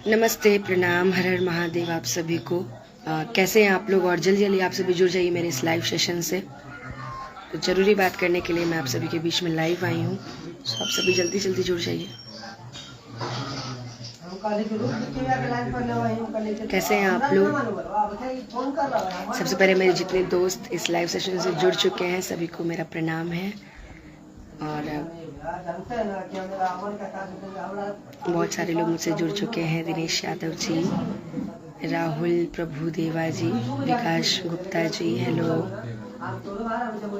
नमस्ते, प्रणाम, हर हर महादेव आप सभी को। कैसे हैं आप लोग? और जल्दी जल्दी आप सभी जुड़ जाइए मेरे इस लाइव सेशन से। तो ज़रूरी बात करने के लिए मैं आप सभी के बीच में लाइव आई हूँ, तो आप सभी जल्दी जल्दी जुड़ जाइए। कैसे हैं आप लोग? सबसे पहले मेरे जितने दोस्त इस लाइव सेशन से जुड़ चुके हैं सभी को मेरा प्रणाम है। और बहुत सारे लोग मुझसे जुड़ चुके हैं। दिनेश यादव जी, राहुल प्रभु देवा जी, विकास गुप्ता जी, हेलो,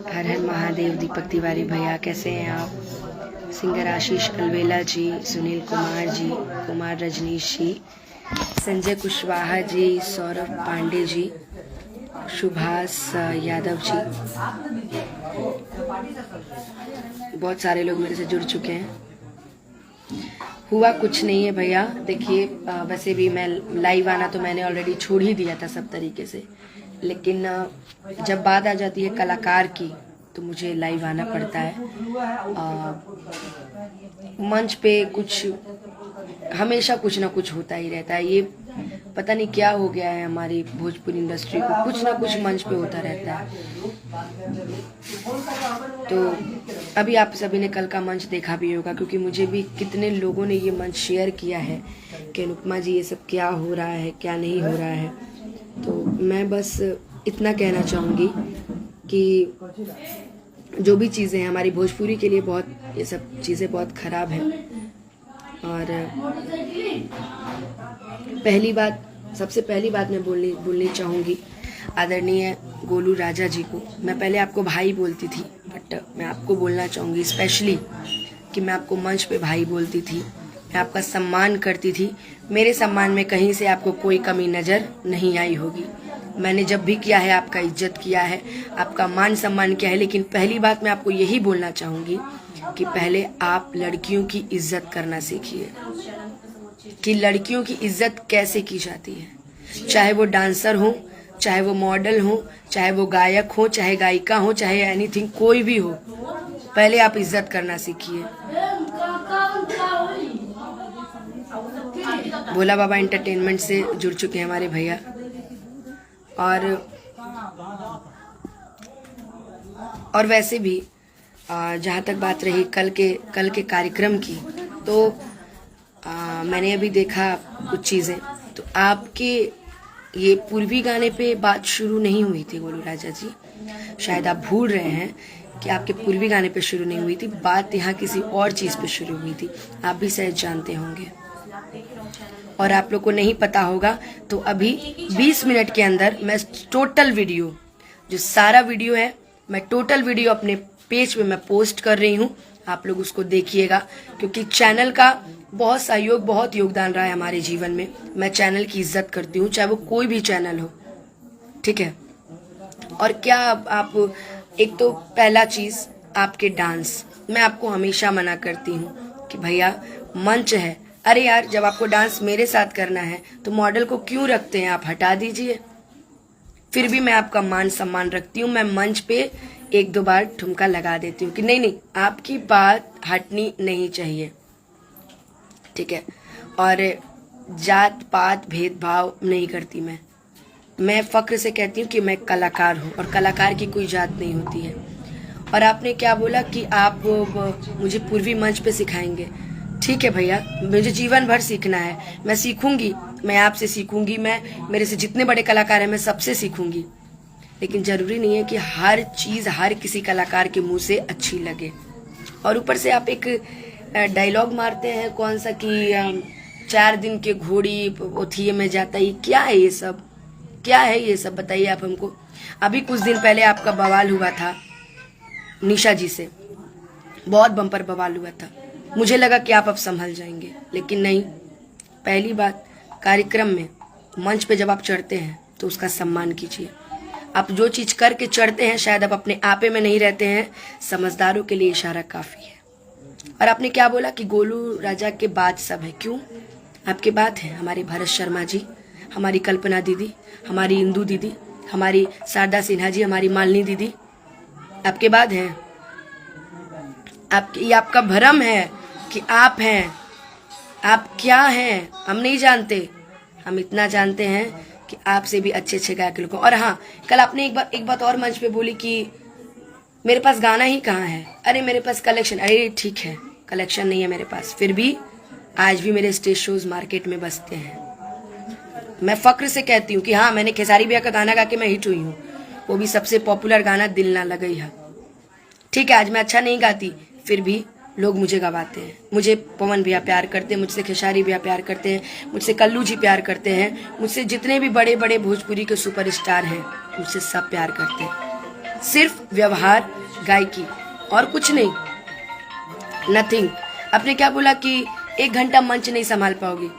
हर हर महादेव, दीपक तिवारी भैया कैसे हैं आप? सिंगर आशीष अलवेला जी, सुनील कुमार जी, कुमार रजनीश जी, संजय कुशवाहा जी, सौरभ पांडे जी, सुभाष यादव जी, बहुत सारे लोग मेरे से जुड़ चुके हैं। हुआ कुछ नहीं है भैया, देखिए वैसे भी मैं लाइव आना तो मैंने ऑलरेडी छोड़ ही दिया था सब तरीके से, लेकिन जब बात आ जाती है कलाकार की तो मुझे लाइव आना पड़ता है। मंच पे कुछ हमेशा कुछ ना कुछ होता ही रहता है। ये पता नहीं क्या हो गया है हमारी भोजपुरी इंडस्ट्री को, कुछ ना कुछ मंच पे होता रहता है। तो अभी आप सभी ने कल का मंच देखा भी होगा, क्योंकि मुझे भी कितने लोगों ने ये मंच शेयर किया है कि अनुपमा जी ये सब क्या हो रहा है, क्या नहीं हो रहा है। तो मैं बस इतना कहना चाहूँगी कि जो भी चीज़ें हैं हमारी भोजपुरी के लिए बहुत, ये सब चीज़ें बहुत ख़राब हैं। और सबसे पहली बात मैं बोलनी चाहूँगी आदरणीय गोलू राजा जी को। मैं पहले आपको भाई बोलती थी, बट मैं आपको बोलना चाहूँगी स्पेशली कि मैं आपको मंच पे भाई बोलती थी, मैं आपका सम्मान करती थी। मेरे सम्मान में कहीं से आपको कोई कमी नज़र नहीं आई होगी। मैंने जब भी किया है आपका इज्जत किया है, आपका मान सम्मान किया है। लेकिन पहली बात मैं आपको यही बोलना चाहूँगी कि पहले आप लड़कियों की इज्जत करना सीखिए कि लड़कियों की इज्जत कैसे की जाती है। चाहे वो डांसर हो, चाहे वो मॉडल हो, चाहे वो गायक हो, चाहे गायिका हो, चाहे एनीथिंग, कोई भी हो, पहले आप इज्जत करना सीखिए। भोला बाबा एंटरटेनमेंट से जुड़ चुके हैं हमारे भैया। और वैसे भी जहाँ तक बात रही कल के कार्यक्रम की, तो मैंने अभी देखा कुछ चीज़ें, तो आपके ये पूर्वी गाने पे बात शुरू नहीं हुई थी गोलू राजा जी। शायद आप भूल रहे हैं कि आपके पूर्वी गाने पे शुरू नहीं हुई थी बात, यहाँ किसी और चीज़ पे शुरू हुई थी। आप भी शायद जानते होंगे, और आप लोग को नहीं पता होगा तो अभी 20 मिनट के अंदर मैं टोटल वीडियो, जो सारा वीडियो है, मैं टोटल वीडियो अपने पेज पे मैं पोस्ट कर रही हूँ। आप लोग उसको देखिएगा, क्योंकि चैनल का बहुत सहयोग, बहुत योगदान रहा है हमारे जीवन में। मैं चैनल की इज्जत करती हूँ, चाहे वो कोई भी चैनल हो, ठीक है। और क्या आप एक तो पहला चीज़ आपके डांस, मैं आपको हमेशा मना करती हूँ कि भैया मंच है, अरे यार जब आपको डांस मेरे साथ करना है तो मॉडल को क्यों रखते हैं, आप हटा दीजिए। फिर भी मैं आपका मान सम्मान रखती हूँ, मैं मंच पे एक दो बार ठुमका लगा देती हूँ कि नहीं, आपकी बात हटनी नहीं चाहिए, ठीक है। और जात पात भेदभाव नहीं करती मैं फक्र से कहती हूँ कि मैं कलाकार हूँ, और कलाकार की कोई जात नहीं होती है। और आपने क्या बोला कि आप मुझे पूर्वी मंच पे सिखाएंगे, ठीक है भैया, मुझे जीवन भर सीखना है, मैं सीखूंगी, मैं आपसे सीखूंगी, मैं मेरे से जितने बड़े कलाकार हैं मैं सबसे सीखूंगी। लेकिन जरूरी नहीं है कि हर चीज़ हर किसी कलाकार के मुंह से अच्छी लगे। और ऊपर से आप एक डायलॉग मारते हैं कौन सा कि 4 दिन के घोड़ी ओथिए में जाता ही, क्या है ये सब, क्या है ये सब, बताइए आप हमको। अभी कुछ दिन पहले आपका बवाल हुआ था निशा जी से, बहुत बम्पर बवाल हुआ था। मुझे लगा कि आप अब संभल जाएंगे, लेकिन नहीं। पहली बात, कार्यक्रम में मंच पे जब आप चढ़ते हैं तो उसका सम्मान कीजिए। आप जो चीज़ करके चढ़ते हैं, शायद आप अपने आपे में नहीं रहते हैं, समझदारों के लिए इशारा काफ़ी है। और आपने क्या बोला कि गोलू राजा के बाद सब है, क्यों? आपके बाद है हमारे भरत शर्मा जी, हमारी कल्पना दीदी, हमारी इंदू दीदी, हमारी शारदा सिन्हा जी, हमारी मालिनी दीदी, आपके बाद हैं। ये आपका भ्रम है कि आप हैं, आप क्या हैं हम नहीं जानते, हम इतना जानते हैं कि आपसे भी अच्छे अच्छे गायक लोग। और हाँ, कल आपने एक बात और मंच पे बोली कि मेरे पास गाना ही कहाँ है। अरे मेरे पास कलेक्शन, अरे ठीक है कलेक्शन नहीं है मेरे पास, फिर भी आज भी मेरे स्टेज शोज मार्केट में बजते हैं। मैं फक्र से कहती हूँ कि हाँ, मैंने खेसारी भैया का गाना गा के मैं हिट हुई हूँ, वो भी सबसे पॉपुलर गाना दिल ना लगई है। ठीक है, आज मैं अच्छा नहीं गाती, फिर भी लोग मुझे गवाते हैं। मुझे पवन भैया प्यार करते हैं, मुझसे खेसारी भैया प्यार करते हैं, मुझसे कल्लू जी प्यार करते हैं, मुझसे जितने भी बड़े बड़े भोजपुरी के सुपरस्टार हैं मुझसे सब प्यार करते हैं। सिर्फ व्यवहार, गायकी और कुछ नहीं, नथिंग। आपने क्या बोला कि 1 घंटा मंच नहीं संभाल पाओगी।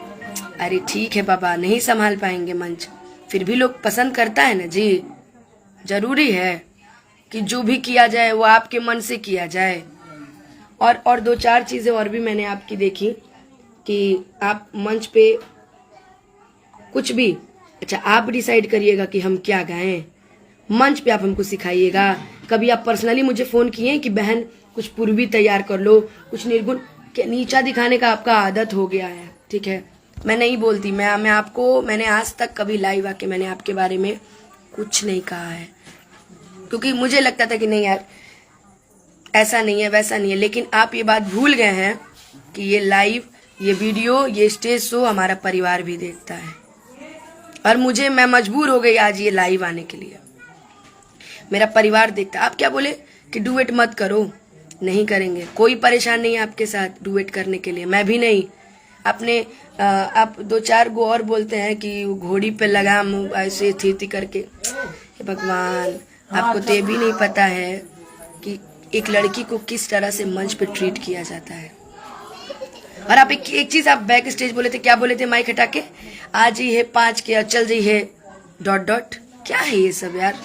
अरे ठीक है बाबा, नहीं संभाल पाएंगे मंच, फिर भी लोग पसंद करता है ना जी। जरूरी है कि जो भी किया जाए वो आपके मन से किया जाए। और 2-4 चीजें और भी मैंने आपकी देखी कि आप मंच पे कुछ भी, अच्छा आप डिसाइड करिएगा कि हम क्या गाएं, मंच पे आप हमको सिखाइएगा। कभी आप पर्सनली मुझे फोन किए कि बहन कुछ पूर्वी तैयार कर लो, कुछ निर्गुण के नीचा दिखाने का आपका आदत हो गया है। ठीक है, मैं नहीं बोलती, मैंने आज तक कभी लाइव आके मैंने आपके बारे में कुछ नहीं कहा है, क्योंकि मुझे लगता था कि नहीं यार ऐसा नहीं है वैसा नहीं है। लेकिन आप ये बात भूल गए हैं कि ये लाइव, ये वीडियो, ये स्टेज शो हमारा परिवार भी देखता है, और मैं मजबूर हो गई आज ये लाइव आने के लिए। मेरा परिवार देखता है। आप क्या बोले कि डुएट मत करो, नहीं करेंगे, कोई परेशान नहीं है आपके साथ डुएट करने के लिए, मैं भी नहीं। आप 2-4 गो और बोलते हैं कि घोड़ी पे लगाम ऐसे थी करके। भगवान, आपको तो ये भी नहीं पता है कि एक लड़की को किस तरह से मंच पे ट्रीट किया जाता है। और आप एक चीज आप बैक स्टेज बोले थे, क्या बोले थे माइक हटा के, आज ही है 5 के चल जी है ... क्या है ये सब यार।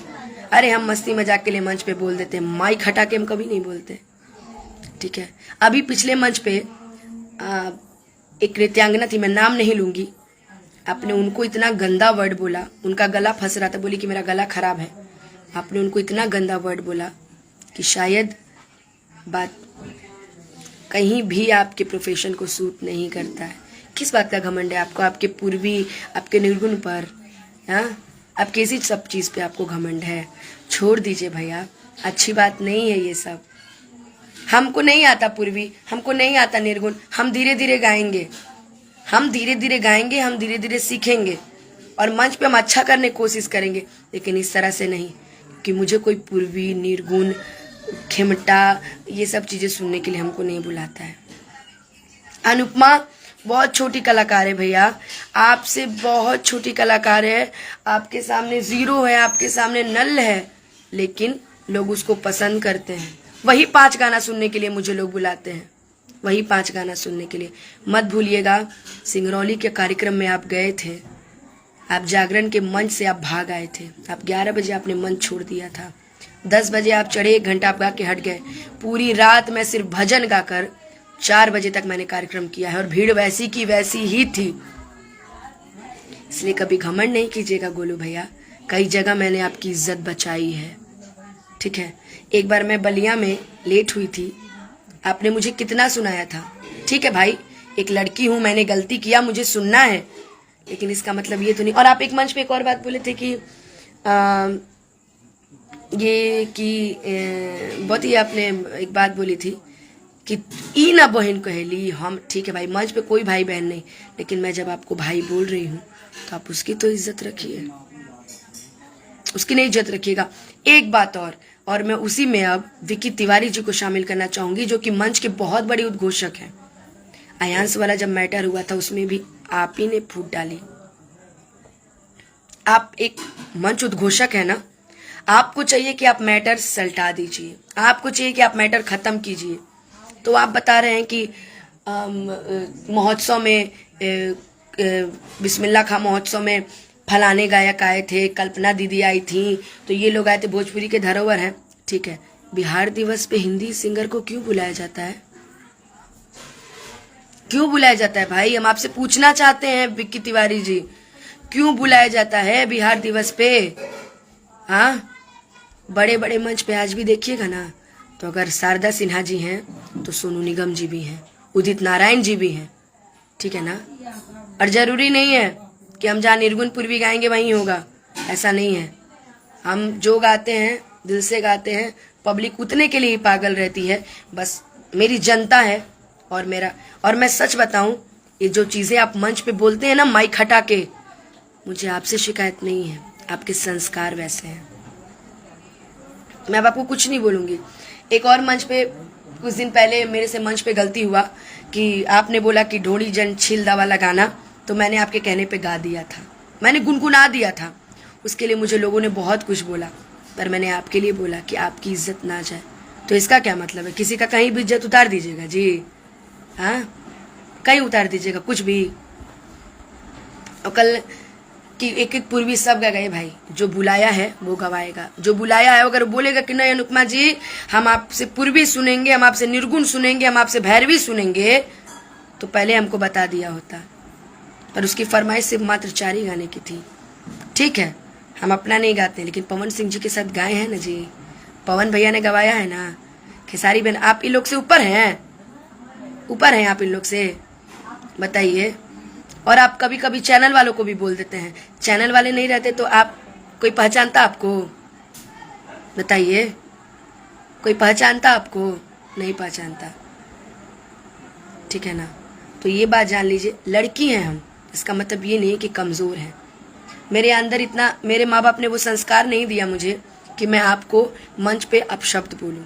अरे हम मस्ती मजाक के लिए मंच पे बोल देते हैं, माइक हटा के हम कभी नहीं बोलते। ठीक है, अभी पिछले मंच पे एक नृत्यांगना थी, मैं नाम नहीं लूंगी, आपने उनको इतना गंदा वर्ड बोला, उनका गला फंस रहा था, बोली कि मेरा गला खराब है। आपने उनको इतना गंदा वर्ड बोला कि शायद बात कहीं भी आपके प्रोफेशन को सूट नहीं करता है। किस बात का घमंड है आपको, आपके पूर्वी, आपके निर्गुण पर, हाँ, आप किसी सब चीज पे आपको घमंड है। छोड़ दीजिए भैया, अच्छी बात नहीं है ये सब। हमको नहीं आता पूर्वी, हमको नहीं आता निर्गुण, हम धीरे धीरे गाएंगे, हम धीरे धीरे गाएंगे, हम धीरे धीरे सीखेंगे और मंच पे हम अच्छा करने की कोशिश करेंगे, लेकिन इस तरह से नहीं कि मुझे कोई पूर्वी, निर्गुण, खेमटा, ये सब चीजें सुनने के लिए हमको नहीं बुलाता है। अनुपमा बहुत छोटी कलाकार है भैया, आपसे बहुत छोटी कलाकार है, आपके सामने जीरो है, आपके सामने नल है, लेकिन लोग उसको पसंद करते हैं। वही 5 गाना सुनने के लिए मुझे लोग बुलाते हैं, वही 5 गाना सुनने के लिए। मत भूलिएगा, सिंगरौली के कार्यक्रम में आप गए थे, आप जागरण के मंच से आप भाग आए थे, आप 11 बजे आपने मंच छोड़ दिया था, 10 बजे आप चढ़े, 1 घंटा आप गा के हट गए। पूरी रात मैं सिर्फ भजन गाकर 4 बजे तक मैंने कार्यक्रम किया है और भीड़ वैसी की वैसी ही थी। इसलिए कभी घमंड नहीं कीजिएगा गोलू भैया, कई जगह मैंने आपकी इज्जत बचाई है। ठीक है, एक बार मैं बलिया में लेट हुई थी, आपने मुझे कितना सुनाया था। ठीक है भाई, एक लड़की हूं, मैंने गलती किया, मुझे सुनना है, लेकिन इसका मतलब ये तो नहीं। और आप एक मंच पे एक और बात बोले थे कि बहुत ही आपने एक बात बोली थी कि ई ना बहन कहेली हम। ठीक है भाई, मंच पे कोई भाई बहन नहीं, लेकिन मैं जब आपको भाई बोल रही हूँ तो आप उसकी तो इज्जत रखिए, उसकी नहीं इज्जत रखिएगा। एक बात और मैं उसी में अब विकी तिवारी जी को शामिल करना चाहूंगी, जो कि मंच के बहुत बड़ी उद्घोषक हैं। आयांश वाला जब मैटर हुआ था उसमें भी आप ही ने फूट डाली। आप एक मंच उद्घोषक है ना, आपको चाहिए कि आप मैटर सल्टा दीजिए, आपको चाहिए कि आप मैटर खत्म कीजिए। तो आप बता रहे हैं कि महोत्सव में बिस्मिल्लाह खां महोत्सव में फलाने गायक आए थे, कल्पना दीदी आई थी, तो ये लोग आए थे, भोजपुरी के धरोहर हैं। ठीक है, बिहार दिवस पे हिंदी सिंगर को क्यों बुलाया जाता है, क्यों बुलाया जाता है भाई? हम आपसे पूछना चाहते हैं विक्की तिवारी जी, क्यों बुलाया जाता है बिहार दिवस पे? हाँ, बड़े बड़े मंच पे आज भी देखिएगा ना, तो अगर शारदा सिन्हा जी हैं तो सोनू निगम जी भी हैं, उदित नारायण जी भी हैं, ठीक है ना। और जरूरी नहीं है कि हम जहाँ निर्गुण पूर्वी गाएंगे वहीं होगा, ऐसा नहीं है। हम जो गाते हैं दिल से गाते हैं, पब्लिक उतने के लिए ही पागल रहती है, बस मेरी जनता है और मेरा। और मैं सच बताऊं, ये जो चीजें आप मंच पे बोलते हैं ना माइक हटा के, मुझे आपसे शिकायत नहीं है, आपके संस्कार वैसे हैं। मैं अब आपको कुछ नहीं बोलूंगी। एक और मंच पे कुछ दिन पहले मेरे से मंच पे गलती हुआ कि आपने बोला कि ढोड़ी जन छिलदा वाला गाना, तो मैंने आपके कहने पे गा दिया था, मैंने गुनगुना दिया था। उसके लिए मुझे लोगों ने बहुत कुछ बोला, पर मैंने आपके लिए बोला कि आपकी इज्जत ना जाए। तो इसका क्या मतलब है? किसी का कहीं भी इज्जत उतार दीजिएगा जी? हाँ, कहीं उतार दीजिएगा कुछ भी। और कल कि एक एक पूर्वी सब गए भाई, जो बुलाया है वो गवाएगा। जो बुलाया है अगर बोलेगा कि नहीं अनुपमा जी हम आपसे पूर्वी सुनेंगे, हम आपसे निर्गुण सुनेंगे, हम आपसे भैरवी सुनेंगे, तो पहले हमको बता दिया होता। पर उसकी फरमाइश सिर्फ मात्र 4 ही गाने की थी। ठीक है, हम अपना नहीं गाते, लेकिन पवन सिंह जी के साथ गाए हैं ना जी, पवन भैया ने गवाया है ना। खेसारी बहन, आप इन लोग से ऊपर हैं, ऊपर हैं आप इन लोग से, बताइए। और आप कभी कभी चैनल वालों को भी बोल देते हैं, चैनल वाले नहीं रहते तो आप कोई पहचानता आपको? बताइए, कोई पहचानता आपको? नहीं पहचानता, ठीक है ना। तो ये बात जान लीजिए, लड़की हैं हम, इसका मतलब ये नहीं कि कमजोर हैं। मेरे अंदर इतना, मेरे माँ बाप ने वो संस्कार नहीं दिया मुझे कि मैं आपको मंच पे अपशब्द बोलूं।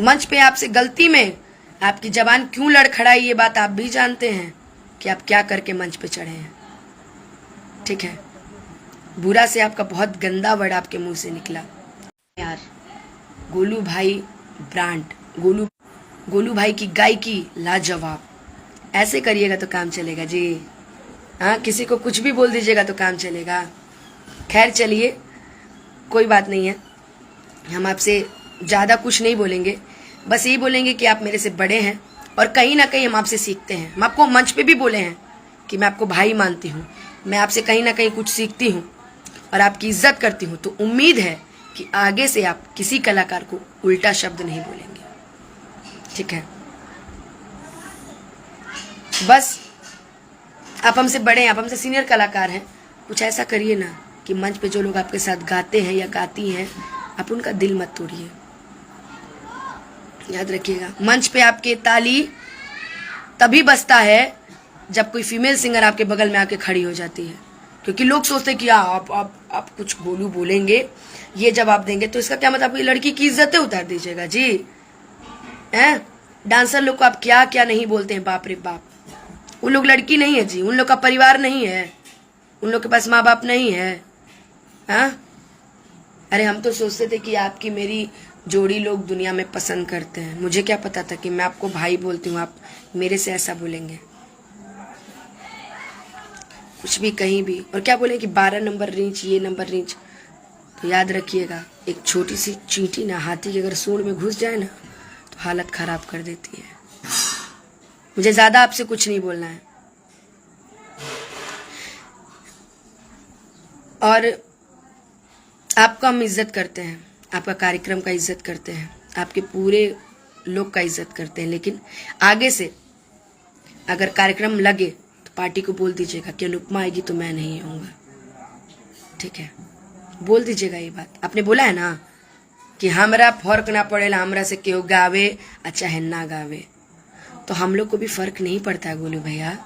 मंच पे आपसे गलती में आपकी जबान क्यों लड़खड़ाई, ये बात आप भी जानते हैं कि आप क्या करके मंच पे चढ़े हैं, ठीक है। बुरा से आपका बहुत गंदा वर्ड आपके मुंह से निकला यार। गोलू भाई ब्रांड, गोलू भाई की गायकी लाजवाब। ऐसे करिएगा तो काम चलेगा जी। हाँ, किसी को कुछ भी बोल दीजिएगा तो काम चलेगा। खैर चलिए, कोई बात नहीं है, हम आपसे ज़्यादा कुछ नहीं बोलेंगे, बस यही बोलेंगे कि आप मेरे से बड़े हैं और कहीं ना कहीं हम आपसे सीखते हैं। हम आपको मंच पे भी बोले हैं कि मैं आपको भाई मानती हूँ, मैं आपसे कहीं ना कहीं कुछ सीखती हूँ और आपकी इज्जत करती हूँ। तो उम्मीद है कि आगे से आप किसी कलाकार को उल्टा शब्द नहीं बोलेंगे, ठीक है। बस आप हमसे बड़े हैं, आप हमसे सीनियर कलाकार हैं, कुछ ऐसा करिए ना कि मंच पे जो लोग आपके साथ गाते हैं या गाती हैं, आप उनका दिल मत तोड़िए। याद रखिएगा, मंच पे आपके ताली तभी बजता है जब कोई फीमेल सिंगर आपके बगल में आके खड़ी हो जाती है, क्योंकि लोग सोचते हैं कि आप कुछ गोलू बोलेंगे, ये जवाब देंगे, तो इसका क्या मतलब आपकी लड़की की इज्जतें उतार दीजिएगा जी? हैं, डांसर लोग को आप क्या क्या नहीं बोलते हैं, बाप रे बाप। उन लोग लड़की नहीं है जी, उन लोग का परिवार नहीं है, उन लोग के पास माँ बाप नहीं है। हाँ, अरे हम तो सोचते थे कि आपकी मेरी जोड़ी लोग दुनिया में पसंद करते हैं, मुझे क्या पता था कि मैं आपको भाई बोलती हूँ, आप मेरे से ऐसा बोलेंगे। कुछ भी कहीं भी, और क्या बोले कि 12 नंबर रेंज, ये नंबर रेंज। तो याद रखिएगा, एक छोटी सी चींटी ना हाथी के अगर सूंड में घुस जाए ना तो हालत खराब कर देती है। मुझे ज्यादा आपसे कुछ नहीं बोलना है। और आपका हम इज्जत करते हैं, आपका कार्यक्रम का इज्जत करते हैं, आपके पूरे लोग का इज्जत करते हैं, लेकिन आगे से अगर कार्यक्रम लगे तो पार्टी को बोल दीजिएगा कि अनुपमा आएगी तो मैं नहीं आऊँगा, ठीक है। बोल दीजिएगा ये बात। आपने बोला है ना कि हमरा फर्क ना पड़ेला, हमरा से केहू गावे चाहे ना गावे। तो हम लोग को भी फर्क नहीं पड़ता है गोलू भैया,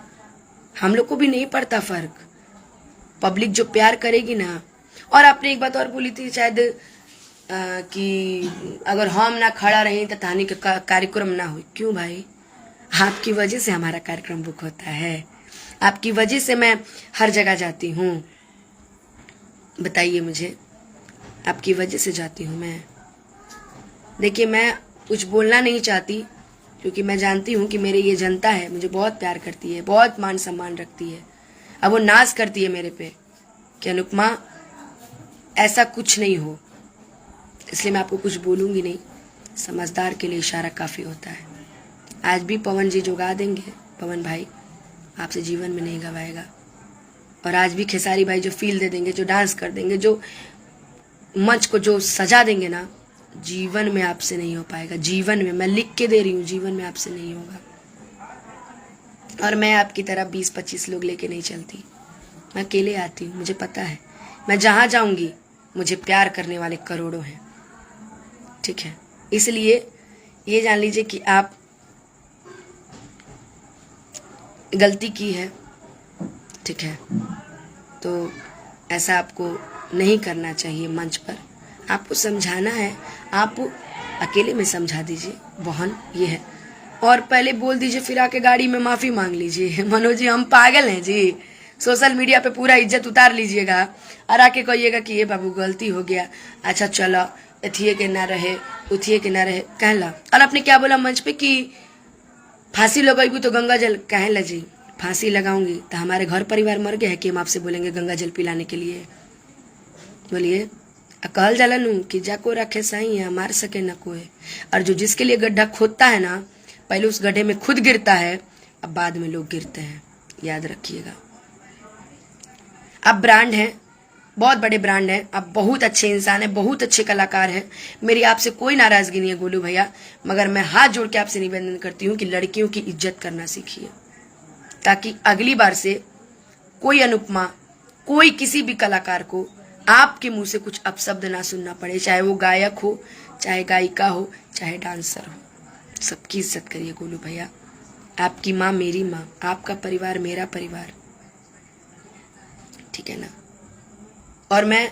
हम लोग को भी नहीं पड़ता फर्क। पब्लिक जो प्यार करेगी ना। और आपने एक बात और बोली थी शायद कि अगर हम ना खड़ा रहे तो कहानी का कार्यक्रम ना हो। क्यों भाई? आपकी वजह से हमारा कार्यक्रम बुक होता है, आपकी वजह से मैं हर जगह जाती हूँ। बताइए मुझे, आपकी वजह से जाती हूँ मैं। देखिए, मैं कुछ बोलना नहीं चाहती क्योंकि मैं जानती हूँ कि मेरी ये जनता है, मुझे बहुत प्यार करती है, बहुत मान सम्मान रखती है। अब वो नाज करती है मेरे पे कि अनुपमा ऐसा कुछ नहीं हो, इसलिए मैं आपको कुछ बोलूँगी नहीं। समझदार के लिए इशारा काफ़ी होता है। आज भी पवन जी जो गा देंगे, पवन भाई आपसे जीवन में नहीं गवाएगा। और आज भी खेसारी भाई जो फील दे देंगे, जो डांस कर देंगे, जो मंच को जो सजा देंगे ना, जीवन में आपसे नहीं हो पाएगा, जीवन में, मैं लिख के दे रही हूँ, जीवन में आपसे नहीं होगा। और मैं आपकी तरह 20-25 लोग लेके नहीं चलती, मैं अकेले आती हूँ। मुझे पता है मैं जहाँ जाऊंगी मुझे प्यार करने वाले करोड़ों हैं, ठीक है। इसलिए ये जान लीजिए कि आप गलती की है, ठीक है, तो ऐसा आपको नहीं करना चाहिए। मंच पर आपको समझाना है, आप अकेले में समझा दीजिए, बहन ये है, और पहले बोल दीजिए, फिर आके गाड़ी में माफ़ी मांग लीजिए। मनोज जी हम पागल हैं जी, सोशल मीडिया पे पूरा इज्जत उतार लीजिएगा और आके कहिएगा कि ये बाबू गलती हो गया, अच्छा चलो एथिए के ना रहे उथिए के ना रहे कहला। और आपने क्या बोला मंच पे कि फांसी लगाई तो गंगा जल कहला जी, फांसी लगाऊंगी तो हमारे घर परिवार मर गया है कि हम आपसे बोलेंगे गंगा जल पिलाने के लिए? बोलिए। कहल जाला नू कि जाको रखे सही है मार सके न कोई। और जो जिसके लिए गड्ढा खोदता है ना, पहले उस गड्ढे में खुद गिरता है, अब बाद में लोग गिरते हैं, याद रखिएगा। आप ब्रांड हैं, बहुत बड़े ब्रांड हैं, आप बहुत अच्छे इंसान हैं, बहुत अच्छे कलाकार हैं, मेरी आपसे कोई नाराजगी नहीं है गोलू भैया, मगर मैं हाथ जोड़ के आपसे निवेदन करती हूँ कि लड़कियों की इज्जत करना सीखिए, ताकि अगली बार से कोई अनुपमा, कोई किसी भी कलाकार को आपके मुंह से कुछ अपशब्द ना सुनना पड़े, चाहे वो गायक हो, चाहे गायिका हो, चाहे डांसर हो। सबकी इज्जत करिए गोलू भैया। आपकी माँ मेरी माँ, आपका परिवार मेरा परिवार, ठीक है ना। और मैं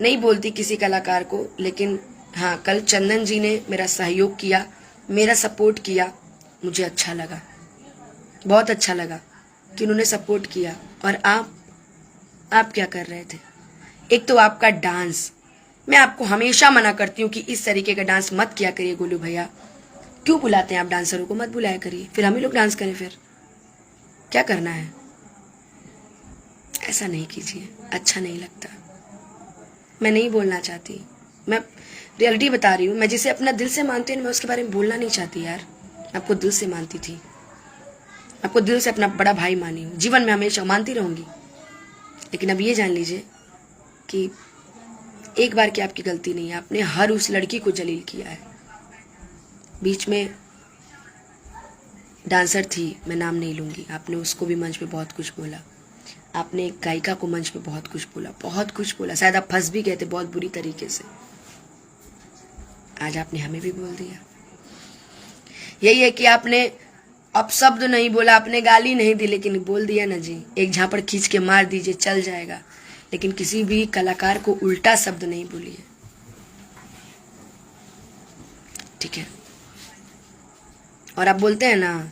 नहीं बोलती किसी कलाकार को, लेकिन हाँ कल चंदन जी ने मेरा सहयोग किया, मेरा सपोर्ट किया, मुझे अच्छा लगा, बहुत अच्छा लगा कि उन्होंने सपोर्ट किया। और आप क्या कर रहे थे? एक तो आपका डांस, मैं आपको हमेशा मना करती हूँ कि इस तरीके का डांस मत किया करिए गोलू भैया। क्यों बुलाते हैं आप डांसरों को? मत बुलाया करिए, फिर हम ही लोग डांस करें, फिर क्या करना है? ऐसा नहीं कीजिए, अच्छा नहीं लगता। मैं नहीं बोलना चाहती, मैं रियलिटी बता रही हूँ। मैं जिसे अपना दिल से मानती हूँ मैं उसके बारे में बोलना नहीं चाहती यार। मैं आपको दिल से मानती थी, आपको दिल से अपना बड़ा भाई मानी हूँ, जीवन में हमेशा मानती रहूंगी। लेकिन अब ये जान लीजिए कि एक बार की आपकी गलती नहीं है, आपने हर उस लड़की को जलील किया है। बीच में डांसर थी, मैं नाम नहीं लूंगी, आपने उसको भी मंच पे बहुत कुछ बोला, आपने एक गायिका को मंच पे बहुत कुछ बोला, बहुत कुछ बोला, शायद आप फंस भी गए थे बहुत बुरी तरीके से। आज आपने हमें भी बोल दिया। यही है कि आपने अपशब्द नहीं बोला, आपने गाली नहीं दी, लेकिन बोल दिया ना जी। एक झापड़ खींच के मार दीजिए, चल जाएगा, लेकिन किसी भी कलाकार को उल्टा शब्द नहीं बोलिए, ठीक है। और आप बोलते हैं ना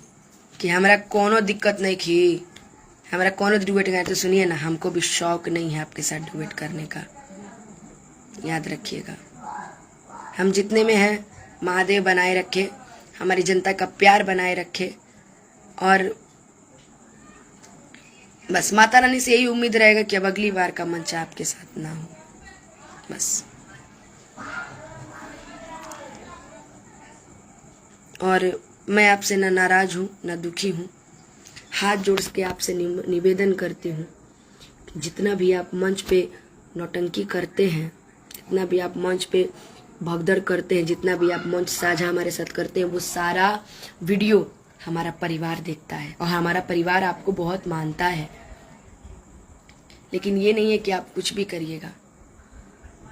कि हमारा कोनो दिक्कत नहीं थी, हमारा कोनो डुएट गाए, तो सुनिए ना, हमको भी शौक नहीं है आपके साथ डुएट करने का, याद रखिएगा। हम जितने में हैं महादेव बनाए रखे, हमारी जनता का प्यार बनाए रखे, और बस माता रानी से यही उम्मीद रहेगा कि अब अगली बार का मंच आपके साथ ना हो, बस। और मैं आपसे ना नाराज हूँ ना दुखी हूँ, हाथ जोड़ के आपसे निवेदन करती हूँ कि जितना भी आप मंच पे नौटंकी करते हैं, जितना भी आप मंच पे भगदड़ करते हैं, जितना भी आप मंच साझा हमारे साथ करते हैं, वो सारा वीडियो हमारा परिवार देखता है और हमारा परिवार आपको बहुत मानता है। लेकिन ये नहीं है कि आप कुछ भी करिएगा।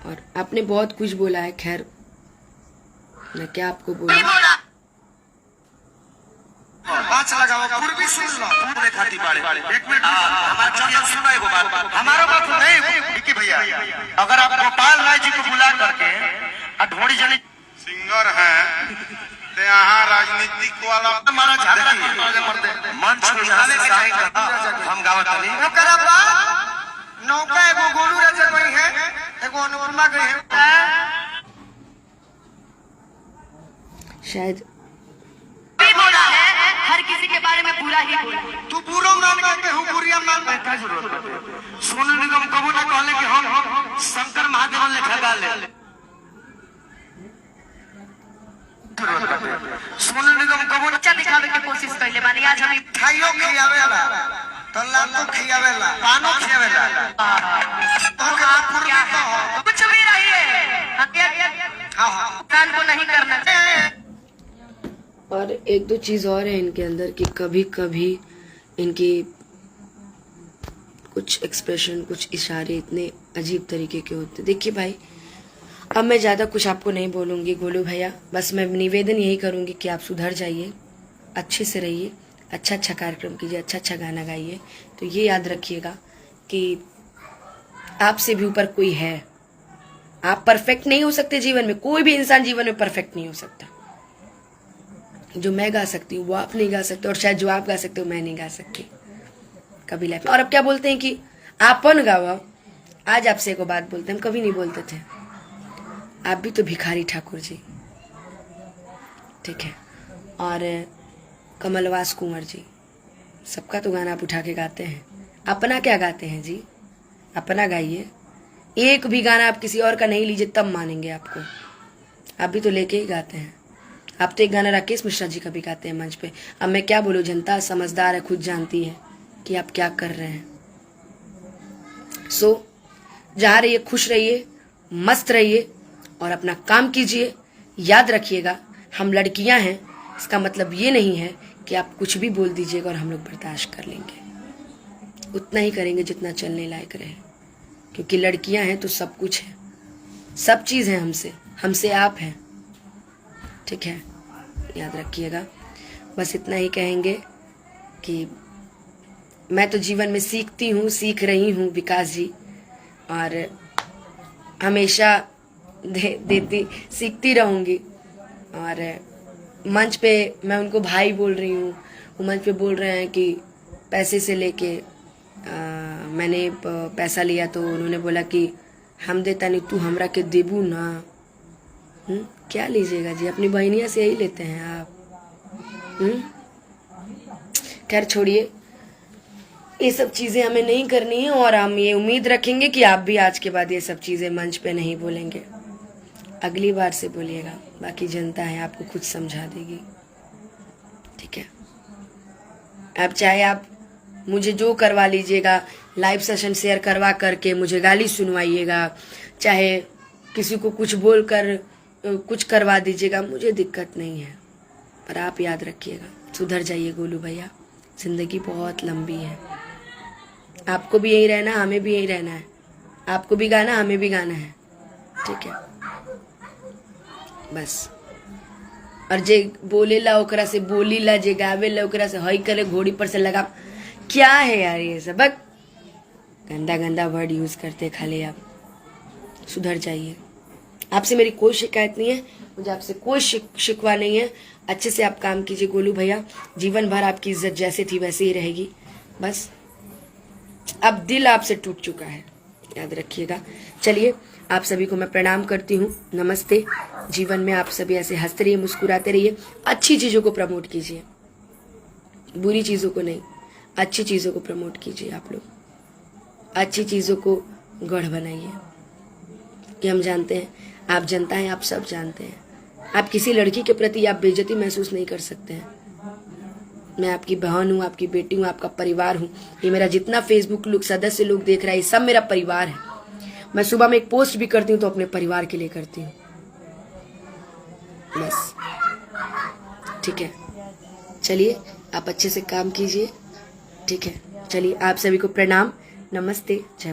और आपने बहुत कुछ बोला है, खैर मैं क्या आपको बोलूं। पांच लगाओ, पूर्वी सुन लो, पूरे खाती बाड़े। एक मिनट हमारा चलिए सुनो एगो बात, हमारा बात नहीं विकी भैया, अगर आप गोपाल राय जी को बुला करके ढोड़ी जनी सिंगर हैं तो यहाँ राजनीतिक वाला हमारा झगड़ा मंच में यहाँ से साइन हम गावत नहीं ओकरा बाद नौका एगो गोलू राजा गई है, एगो अनुपमा गई है, शायद बोला है हर किसी के बारे में बुरा ही बोला। तू पूरा मान के हूँ बुरिया मान में क्या जरूरत है? सोनू निगम कबू ना कहले कि हम शंकर महादेव लेखा गा ले। सोनू निगम कबू अच्छा दिखावे की कोशिश कर ले मानी, आज हम खाइयो खियावेला तो लातो खियावेला, पानो खियावेला, तो आप कुछ भी रही है इंसान को नहीं करना चाहिए। और एक दो चीज और है इनके अंदर कि कभी कभी इनकी कुछ एक्सप्रेशन, कुछ इशारे इतने अजीब तरीके के होते। देखिए भाई, अब मैं ज़्यादा कुछ आपको नहीं बोलूँगी गोलू भैया, बस मैं निवेदन यही करूँगी कि आप सुधर जाइए, अच्छे से रहिए, अच्छा अच्छा कार्यक्रम कीजिए, अच्छा अच्छा गाना गाइए। तो ये याद रखिएगा कि आपसे भी ऊपर कोई है। आप परफेक्ट नहीं हो सकते जीवन में, कोई भी इंसान जीवन में परफेक्ट नहीं हो सकता। जो मैं गा सकती हूँ वो आप नहीं गा सकते, और शायद जो आप गा सकते हो मैं नहीं गा सकती कभी लाइफ में। और अब क्या बोलते हैं कि आपन गावा। आज आपसे एक बात बोलते हैं, हम कभी नहीं बोलते थे। आप भी तो भिखारी ठाकुर जी, ठीक है, और कमलवास कुंवर जी, सबका तो गाना आप उठा के गाते हैं। अपना क्या गाते हैं जी? अपना गाइए। एक भी गाना आप किसी और का नहीं लीजिए तब मानेंगे आपको। आप भी तो लेके ही गाते हैं। आप तो एक गाना राकेश मिश्रा जी का भी गाते हैं मंच पे। अब मैं क्या बोलूं, जनता समझदार है, खुद जानती है कि आप क्या कर रहे हैं। सो जहाँ रहिए खुश रहिए, मस्त रहिए और अपना काम कीजिए। याद रखिएगा, हम लड़कियां हैं, इसका मतलब ये नहीं है कि आप कुछ भी बोल दीजिएगा और हम लोग बर्दाश्त कर लेंगे। उतना ही करेंगे जितना चलने लायक रहे, क्योंकि लड़कियां हैं तो सब कुछ है, सब चीज़ है हमसे आप हैं, ठीक है। याद रखिएगा, बस इतना ही कहेंगे कि मैं तो जीवन में सीखती हूँ, सीख रही हूँ विकास जी, और हमेशा देती सीखती रहूँगी। और मंच पे मैं उनको भाई बोल रही हूँ, वो मंच पे बोल रहे हैं कि पैसे से लेके मैंने पैसा लिया तो उन्होंने बोला कि हम देता नहीं, तू हमरा के देबू ना। क्या लीजिएगा जी, अपनी बहनिया से यही लेते हैं आप। खैर छोड़िए, ये सब चीज़ें हमें नहीं करनी है, और हम ये उम्मीद रखेंगे कि आप भी आज के बाद ये सब चीज़ें मंच पे नहीं बोलेंगे। अगली बार से बोलिएगा, बाकी जनता है आपको खुद समझा देगी, ठीक है। अब चाहे आप मुझे जो करवा लीजिएगा, लाइव सेशन शेयर करवा करके मुझे गाली सुनवाइएगा, चाहे किसी को कुछ बोल कर कुछ करवा दीजिएगा, मुझे दिक्कत नहीं है। पर आप याद रखिएगा, सुधर जाइए गोलू भैया, जिंदगी बहुत लंबी है। आपको भी यही रहना, हमें भी यही रहना है। आपको भी गाना, हमें भी गाना है, ठीक है। बस, और जे बोलेला ओकरा से बोलीला, जे गावेला ओकरा से हई करे, घोड़ी पर से लगा। क्या है यार ये सब, गंदा गंदा वर्ड यूज करते खाली आप। सुधर जाइए। आपसे मेरी कोई शिकायत नहीं है, मुझे आपसे कोई शिकवा नहीं है। अच्छे से आप काम कीजिए गोलू भैया, जीवन भर आपकी इज्जत जैसे थी वैसे ही रहेगी। बस अब दिल आपसे टूट चुका है, याद रखिएगा। चलिए, आप सभी को मैं प्रणाम करती हूँ, नमस्ते। जीवन में आप सभी ऐसे हंसते रहिए, मुस्कुराते रहिए, अच्छी चीज़ों को प्रमोट कीजिए, बुरी चीज़ों को नहीं, अच्छी चीज़ों को प्रमोट कीजिए। आप लोग अच्छी चीज़ों को गढ़ बनाइए, कि हम जानते हैं आप जनता हैं, आप सब जानते हैं। आप किसी लड़की के प्रति आप बेइज्जती महसूस नहीं कर सकते हैं। मैं आपकी बहन हूँ, आपकी बेटी हूँ, आपका परिवार हूँ। ये मेरा जितना फेसबुक लोग सदस्य लोग देख रहा है, ये सब मेरा परिवार है। मैं सुबह में एक पोस्ट भी करती हूँ तो अपने परिवार के लिए करती हूँ, बस, ठीक है। चलिए, आप अच्छे से काम कीजिए, ठीक है। चलिए, आप सभी को प्रणाम, नमस्ते, जय।